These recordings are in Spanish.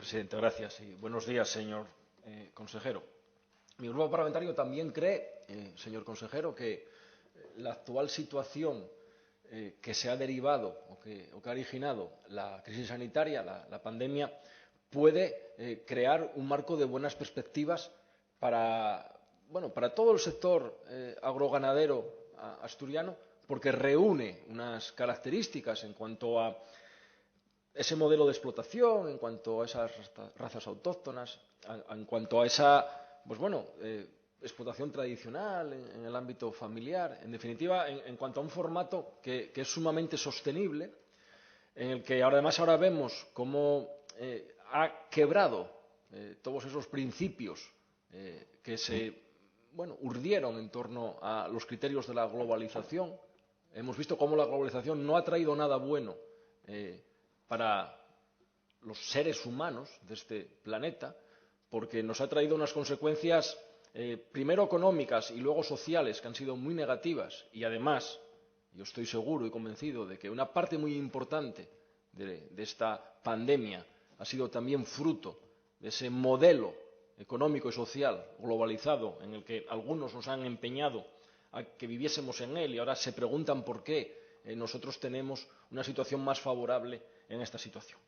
presidente. Gracias. Y buenos días, señor consejero. Mi grupo parlamentario también cree, señor consejero, que la actual situación que se ha derivado o que ha originado la crisis sanitaria, la pandemia, puede crear un marco de buenas perspectivas para todo el sector agroganadero asturiano, porque reúne unas características en cuanto a ese modelo de explotación, en cuanto a esas razas autóctonas, en cuanto a esa explotación tradicional en el ámbito familiar, en definitiva, en cuanto a un formato que es sumamente sostenible, en el que además ahora vemos cómo ha quebrado todos esos principios que se urdieron en torno a los criterios de la globalización. Hemos visto cómo la globalización no ha traído nada bueno para los seres humanos de este planeta, porque nos ha traído unas consecuencias primero económicas y luego sociales que han sido muy negativas, y además yo estoy seguro y convencido de que una parte muy importante de esta pandemia ha sido también fruto de ese modelo económico y social globalizado en el que algunos nos han empeñado a que viviésemos en él y ahora se preguntan por qué nosotros tenemos una situación más favorable en esta situación.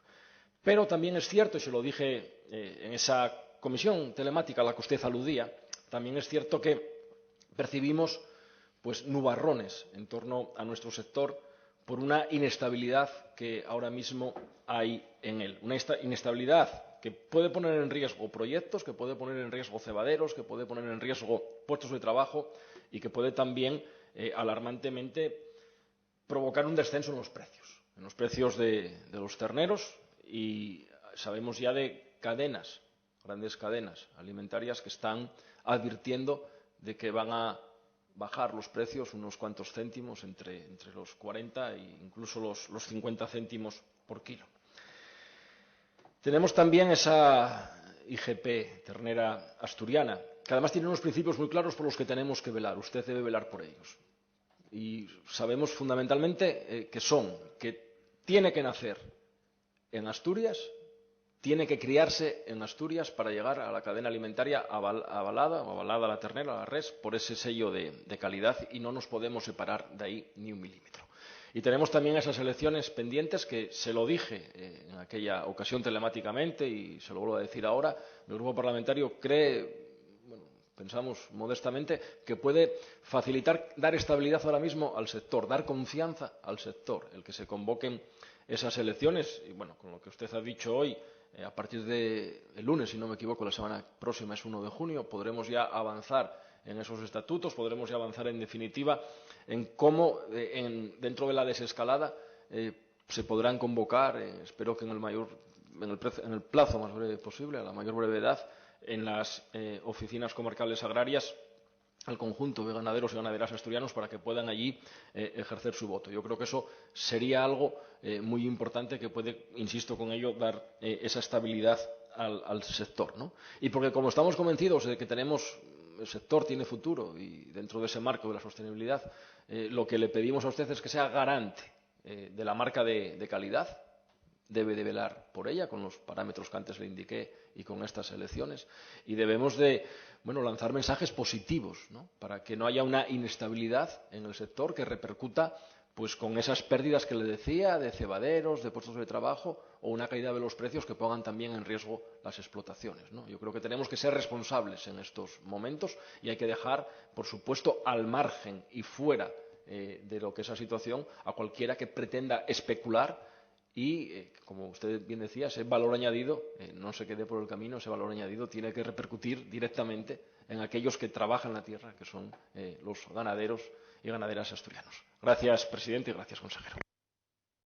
Pero también es cierto, y se lo dije en esa comisión telemática a la que usted aludía, también es cierto que percibimos nubarrones en torno a nuestro sector por una inestabilidad que ahora mismo hay en él. Una inestabilidad que puede poner en riesgo proyectos, que puede poner en riesgo cebaderos, que puede poner en riesgo puestos de trabajo y que puede también, alarmantemente, provocar un descenso en los precios de los terneros, y sabemos ya de cadenas, grandes cadenas alimentarias que están advirtiendo de que van a bajar los precios unos cuantos céntimos, entre los 40 e incluso los 50 céntimos por kilo. Tenemos también esa IGP ternera asturiana, que además tiene unos principios muy claros por los que tenemos que velar. Usted debe velar por ellos. Y sabemos fundamentalmente que tiene que nacer en Asturias, tiene que criarse en Asturias para llegar a la cadena alimentaria avalada la ternera, la res, por ese sello de calidad, y no nos podemos separar de ahí ni un milímetro. Y tenemos también esas elecciones pendientes que se lo dije en aquella ocasión telemáticamente y se lo vuelvo a decir ahora. Mi grupo parlamentario pensamos modestamente que puede facilitar, dar estabilidad ahora mismo al sector, dar confianza al sector, el que se convoquen esas elecciones. Y con lo que usted ha dicho hoy, a partir del lunes, si no me equivoco, la semana próxima es 1 de junio, podremos ya avanzar en esos estatutos, podremos ya avanzar en definitiva en cómo, dentro de la desescalada, se podrán convocar, espero que en el plazo más breve posible, a la mayor brevedad, en las oficinas comarcales agrarias, al conjunto de ganaderos y ganaderas asturianos para que puedan allí ejercer su voto. Yo creo que eso sería algo muy importante que puede, insisto con ello, dar esa estabilidad al sector, ¿no? Y porque, como estamos convencidos de que el sector tiene futuro y dentro de ese marco de la sostenibilidad, lo que le pedimos a usted es que sea garante de la marca de calidad. Debe de velar por ella con los parámetros que antes le indiqué y con estas elecciones, y debemos de lanzar mensajes positivos, ¿no?, para que no haya una inestabilidad en el sector que repercuta con esas pérdidas que le decía de cebaderos, de puestos de trabajo, o una caída de los precios que pongan también en riesgo las explotaciones, ¿no? Yo creo que tenemos que ser responsables en estos momentos y hay que dejar, por supuesto, al margen y fuera de lo que es esa situación a cualquiera que pretenda especular y, como usted bien decía, ese valor añadido no se quede por el camino. Ese valor añadido tiene que repercutir directamente en aquellos que trabajan la tierra, que son los ganaderos y ganaderas asturianos. Gracias, presidente, y gracias, consejero.